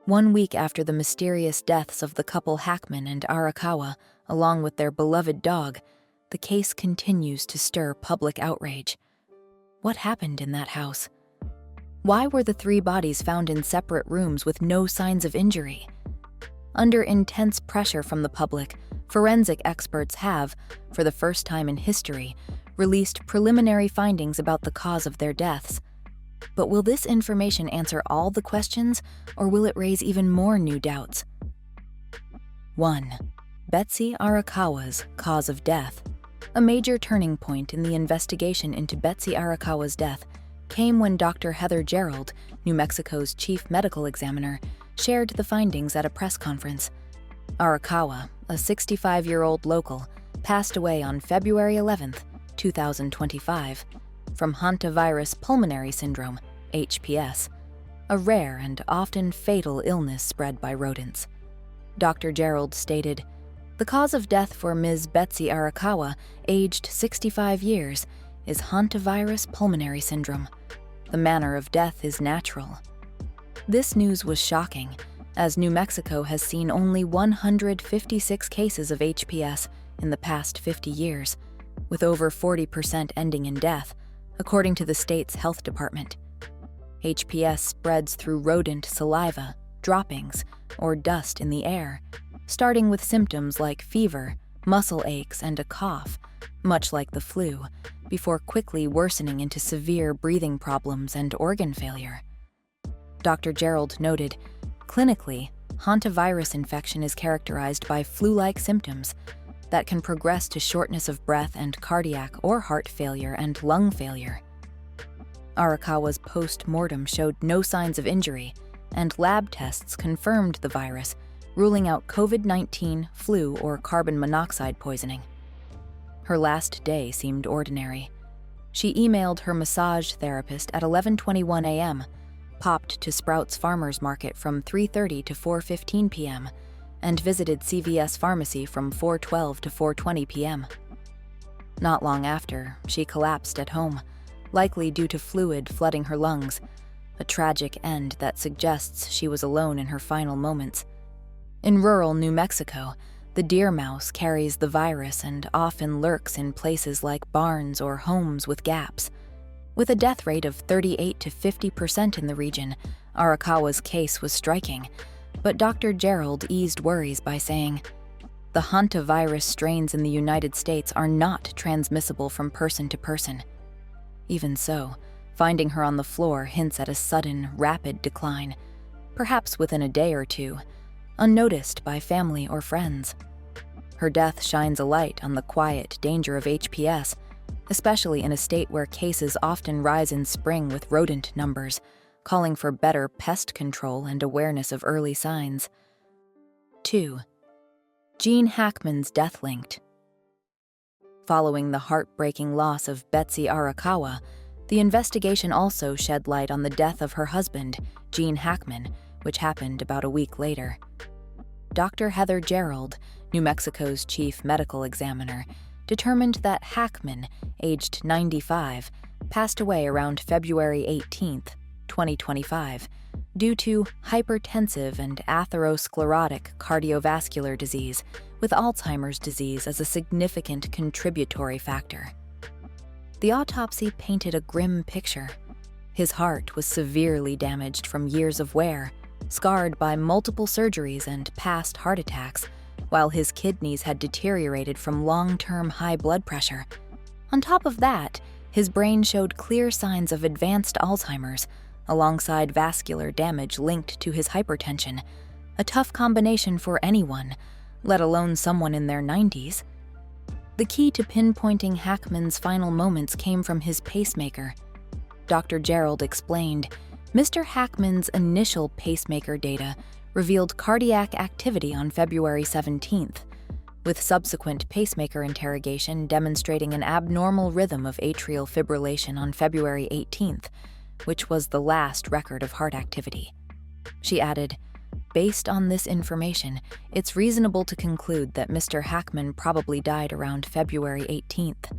1 week after the mysterious deaths of the couple Hackman and Arakawa, along with their beloved dog, the case continues to stir public outrage. What happened in that house? Why were the 3 bodies found in separate rooms with no signs of injury? Under intense pressure from the public, forensic experts have, for the first time in history, released preliminary findings about the cause of their deaths. But will this information answer all the questions, or will it raise even more new doubts? 1. Betsy Arakawa's cause of death. A major turning point in the investigation into Betsy Arakawa's death came when Dr. Heather Gerald, New Mexico's chief medical examiner, shared the findings at a press conference. Arakawa, a 65-year-old local, passed away on February 11, 2025, from hantavirus pulmonary syndrome, HPS, a rare and often fatal illness spread by rodents. Dr. Gerald stated, "The cause of death for Ms. Betsy Arakawa, aged 65 years, is hantavirus pulmonary syndrome. The manner of death is natural." This news was shocking, as New Mexico has seen only 156 cases of HPS in the past 50 years, with over 40% ending in death, according to the state's health department. HPS spreads through rodent saliva, droppings, or dust in the air, starting with symptoms like fever, muscle aches, and a cough, much like the flu, before quickly worsening into severe breathing problems and organ failure. Dr. Gerald noted, clinically, hantavirus infection is characterized by flu-like symptoms that can progress to shortness of breath and cardiac or heart failure and lung failure. Arakawa's post-mortem showed no signs of injury, and lab tests confirmed the virus, ruling out COVID-19, flu, or carbon monoxide poisoning. Her last day seemed ordinary. She emailed her massage therapist at 11:21 a.m., popped to Sprouts Farmers Market from 3:30 to 4:15 p.m., and visited CVS Pharmacy from 4:12 to 4:20 p.m. Not long after, she collapsed at home, likely due to fluid flooding her lungs, a tragic end that suggests she was alone in her final moments. In rural New Mexico, the deer mouse carries the virus and often lurks in places like barns or homes with gaps. With a death rate of 38 to 50% in the region, Arakawa's case was striking, but Dr. Gerald eased worries by saying, "The hantavirus strains in the United States are not transmissible from person to person." Even so, finding her on the floor hints at a sudden, rapid decline, perhaps within a day or two, unnoticed by family or friends. Her death shines a light on the quiet danger of HPS, especially in a state where cases often rise in spring with rodent numbers, calling for better pest control and awareness of early signs. 2. Gene Hackman's death linked. Following the heartbreaking loss of Betsy Arakawa, the investigation also shed light on the death of her husband, Gene Hackman, which happened about a week later. Dr. Heather Gerald, New Mexico's chief medical examiner, determined that Hackman, aged 95, passed away around February 18, 2025, due to hypertensive and atherosclerotic cardiovascular disease, with Alzheimer's disease as a significant contributory factor. The autopsy painted a grim picture. His heart was severely damaged from years of wear, scarred by multiple surgeries and past heart attacks, while his kidneys had deteriorated from long-term high blood pressure. On top of that, his brain showed clear signs of advanced Alzheimer's, alongside vascular damage linked to his hypertension, a tough combination for anyone, let alone someone in their 90s. The key to pinpointing Hackman's final moments came from his pacemaker. Dr. Gerald explained, Mr. Hackman's initial pacemaker data revealed cardiac activity on February 17th, with subsequent pacemaker interrogation demonstrating an abnormal rhythm of atrial fibrillation on February 18th, which was the last record of heart activity. She added, "Based on this information, it's reasonable to conclude that Mr. Hackman probably died around February 18th.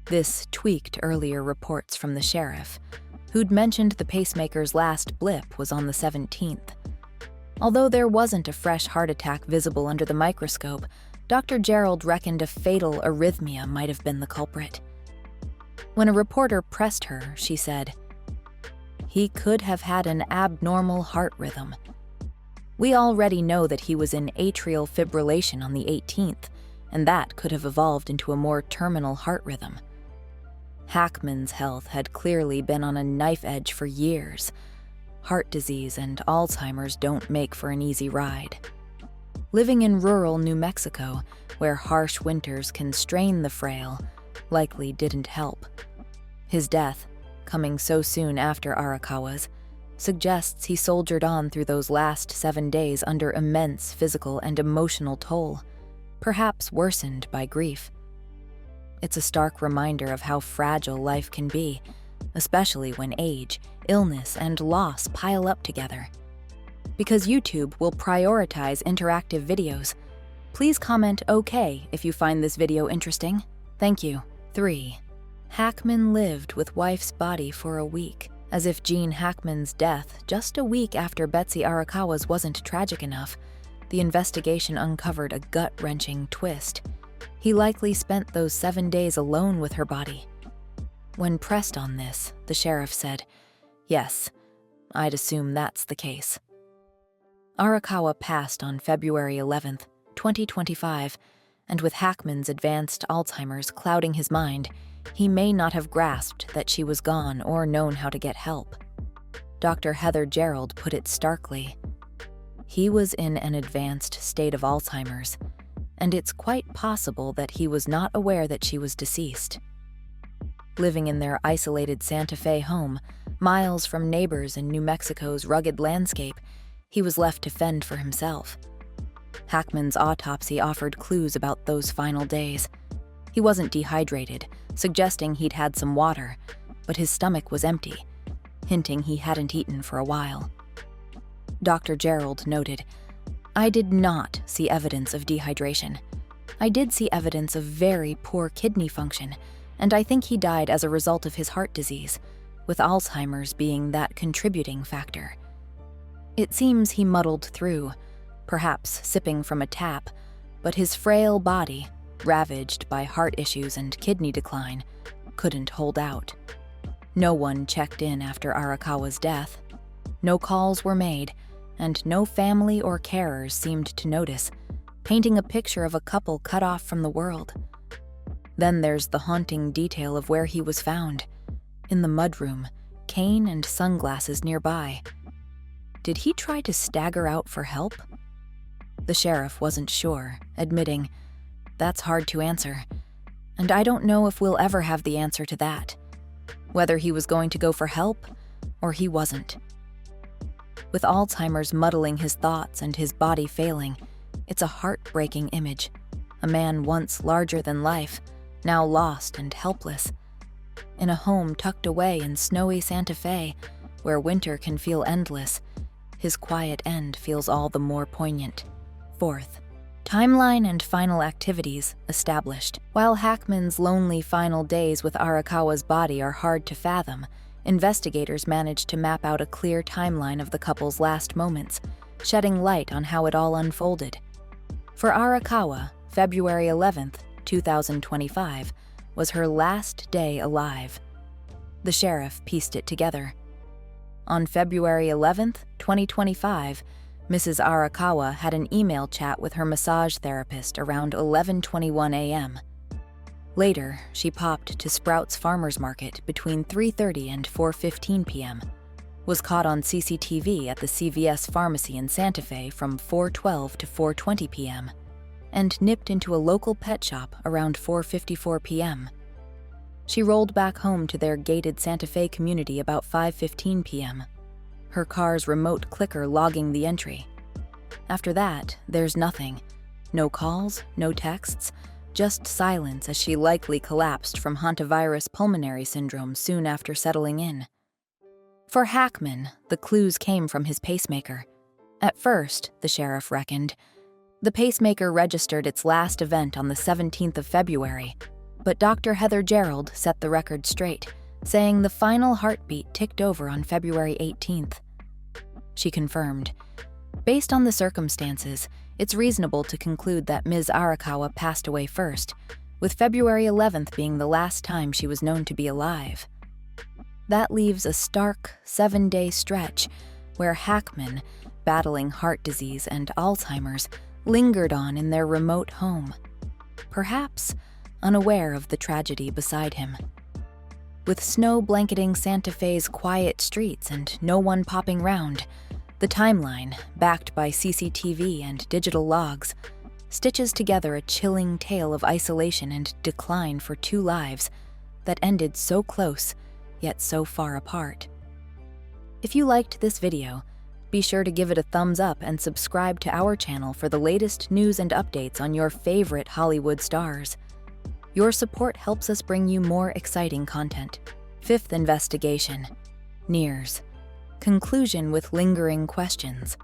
This tweaked earlier reports from the sheriff, who'd mentioned the pacemaker's last blip was on the 17th. Although there wasn't a fresh heart attack visible under the microscope, Dr. Gerald reckoned a fatal arrhythmia might have been the culprit. When a reporter pressed her, she said, "He could have had an abnormal heart rhythm. We already know that he was in atrial fibrillation on the 18th, and that could have evolved into a more terminal heart rhythm." Hackman's health had clearly been on a knife edge for years. Heart disease and Alzheimer's don't make for an easy ride. Living in rural New Mexico, where harsh winters can strain the frail, likely didn't help. His death, coming so soon after Arakawa's, suggests he soldiered on through those last 7 days under immense physical and emotional toll, perhaps worsened by grief. It's a stark reminder of how fragile life can be, especially when age, illness, and loss pile up together. Because YouTube will prioritize interactive videos, please comment OK if you find this video interesting. Thank you. 3. Hackman lived with wife's body for a week. As if Gene Hackman's death, just a week after Betsy Arakawa's, wasn't tragic enough, the investigation uncovered a gut-wrenching twist. He likely spent those 7 days alone with her body. When pressed on this, the sheriff said, "Yes, I'd assume that's the case." Arakawa passed on February 11th, 2025, and with Hackman's advanced Alzheimer's clouding his mind, he may not have grasped that she was gone or known how to get help. Dr. Heather Gerald put it starkly. He was in an advanced state of Alzheimer's, and it's quite possible that he was not aware that she was deceased. Living in their isolated Santa Fe home, miles from neighbors in New Mexico's rugged landscape, he was left to fend for himself. Hackman's autopsy offered clues about those final days. He wasn't dehydrated, suggesting he'd had some water, but his stomach was empty, hinting he hadn't eaten for a while. Dr. Gerald noted, "I did not see evidence of dehydration. I did see evidence of very poor kidney function, and I think he died as a result of his heart disease, with Alzheimer's being that contributing factor." It seems he muddled through, perhaps sipping from a tap, but his frail body, ravaged by heart issues and kidney decline, couldn't hold out. No one checked in after Arakawa's death. No calls were made, and no family or carers seemed to notice, painting a picture of a couple cut off from the world. Then there's the haunting detail of where he was found, in the mudroom, cane and sunglasses nearby. Did he try to stagger out for help? The sheriff wasn't sure, admitting, "That's hard to answer, and I don't know if we'll ever have the answer to that. Whether he was going to go for help, or he wasn't." With Alzheimer's muddling his thoughts and his body failing, it's a heartbreaking image. A man once larger than life, now lost and helpless. In a home tucked away in snowy Santa Fe, where winter can feel endless, his quiet end feels all the more poignant. 4th, timeline and final activities established. While Hackman's lonely final days with Arakawa's body are hard to fathom, investigators managed to map out a clear timeline of the couple's last moments, shedding light on how it all unfolded. For Arakawa, February 11th, 2025, was her last day alive. The sheriff pieced it together. On February 11th, 2025, Mrs. Arakawa had an email chat with her massage therapist around 11:21 a.m. Later, she popped to Sprouts Farmers Market between 3:30 and 4:15 p.m., was caught on CCTV at the CVS pharmacy in Santa Fe from 4:12 to 4:20 p.m., and nipped into a local pet shop around 4:54 p.m. She rolled back home to their gated Santa Fe community about 5:15 p.m., her car's remote clicker logging the entry. After that, there's nothing. No calls, no texts, just silence as she likely collapsed from hantavirus pulmonary syndrome soon after settling in. For Hackman, the clues came from his pacemaker. At first, the sheriff reckoned, the pacemaker registered its last event on the 17th of February, but Dr. Heather Gerald set the record straight, saying the final heartbeat ticked over on February 18th. She confirmed, Based on the circumstances, it's reasonable to conclude that Ms. Arakawa passed away first, with February 11th being the last time she was known to be alive. That leaves a stark 7-day stretch where Hackman, battling heart disease and Alzheimer's, lingered on in their remote home, perhaps unaware of the tragedy beside him. With snow blanketing Santa Fe's quiet streets and no one popping round, the timeline, backed by CCTV and digital logs, stitches together a chilling tale of isolation and decline for 2 lives that ended so close, yet so far apart. If you liked this video, be sure to give it a thumbs up and subscribe to our channel for the latest news and updates on your favorite Hollywood stars. Your support helps us bring you more exciting content. 5th investigation nears conclusion with lingering questions.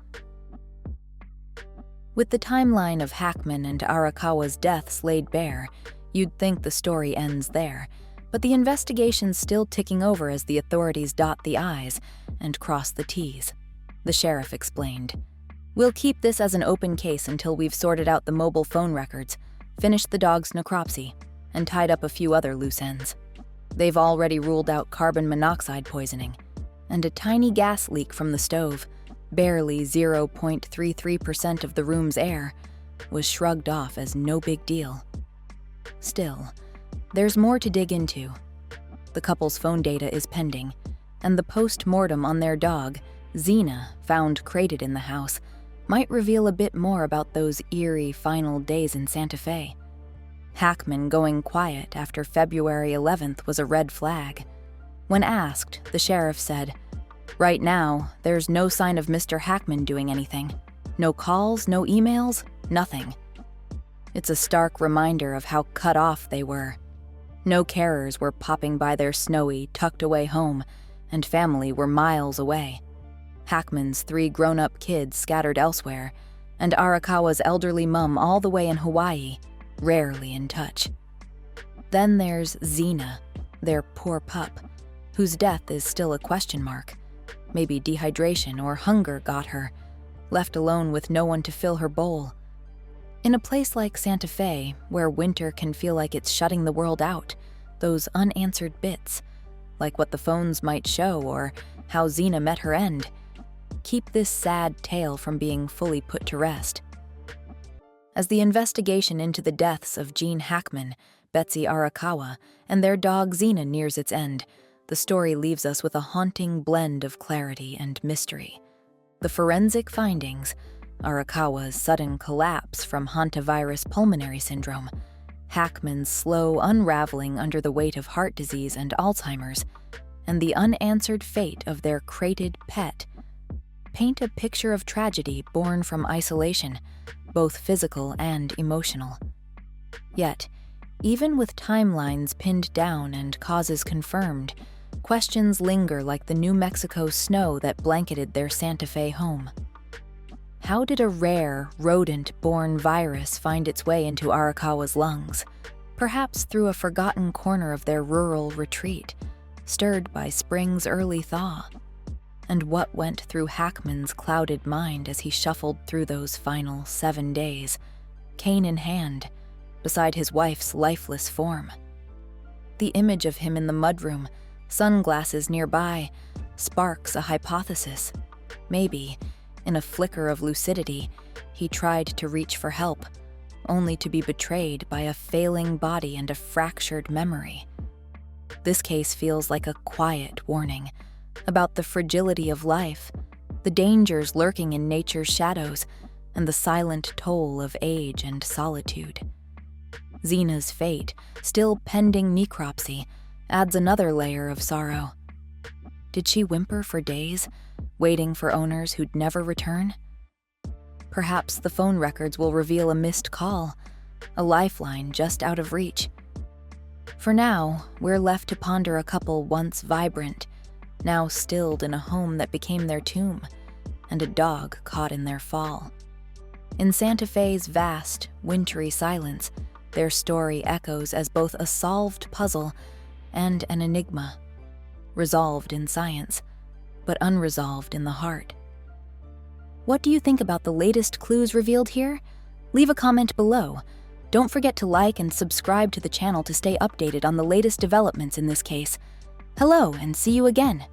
With the timeline of Hackman and Arakawa's deaths laid bare, you'd think the story ends there, but the investigation's still ticking over as the authorities dot the I's and cross the T's. The sheriff explained. We'll keep this as an open case until we've sorted out the mobile phone records, finished the dog's necropsy, and tied up a few other loose ends. They've already ruled out carbon monoxide poisoning, and a tiny gas leak from the stove, barely 0.33% of the room's air, was shrugged off as no big deal. Still, there's more to dig into. The couple's phone data is pending, and the post-mortem on their dog, Xena, found crated in the house, might reveal a bit more about those eerie final days in Santa Fe. Hackman going quiet after February 11th was a red flag. When asked, the sheriff said, "Right now, there's no sign of Mr. Hackman doing anything. No calls, no emails, nothing." It's a stark reminder of how cut off they were. No carers were popping by their snowy, tucked-away home, and family were miles away. Hackman's 3 grown-up kids scattered elsewhere, and Arakawa's elderly mum all the way in Hawaii, rarely in touch. Then there's Xena, their poor pup, whose death is still a question mark. Maybe dehydration or hunger got her, left alone with no one to fill her bowl. In a place like Santa Fe, where winter can feel like it's shutting the world out, those unanswered bits, like what the phones might show or how Xena met her end, keep this sad tale from being fully put to rest. As the investigation into the deaths of Gene Hackman, Betsy Arakawa, and their dog Xena nears its end, the story leaves us with a haunting blend of clarity and mystery. The forensic findings, Arakawa's sudden collapse from hantavirus pulmonary syndrome, Hackman's slow unraveling under the weight of heart disease and Alzheimer's, and the unanswered fate of their crated pet, paint a picture of tragedy born from isolation, both physical and emotional. Yet, even with timelines pinned down and causes confirmed, questions linger like the New Mexico snow that blanketed their Santa Fe home. How did a rare, rodent-borne virus find its way into Arakawa's lungs, perhaps through a forgotten corner of their rural retreat, stirred by spring's early thaw? And what went through Hackman's clouded mind as he shuffled through those final 7 days, cane in hand, beside his wife's lifeless form? The image of him in the mudroom, sunglasses nearby, sparks a hypothesis. Maybe, in a flicker of lucidity, he tried to reach for help, only to be betrayed by a failing body and a fractured memory. This case feels like a quiet warning about the fragility of life, the dangers lurking in nature's shadows, and the silent toll of age and solitude. Xena's fate, still pending necropsy, adds another layer of sorrow. Did she whimper for days, waiting for owners who'd never return? Perhaps the phone records will reveal a missed call, a lifeline just out of reach. For now, we're left to ponder a couple once vibrant, now stilled in a home that became their tomb, and a dog caught in their fall. In Santa Fe's vast, wintry silence, their story echoes as both a solved puzzle and an enigma, resolved in science, but unresolved in the heart. What do you think about the latest clues revealed here? Leave a comment below. Don't forget to like and subscribe to the channel to stay updated on the latest developments in this case. Hello, and see you again.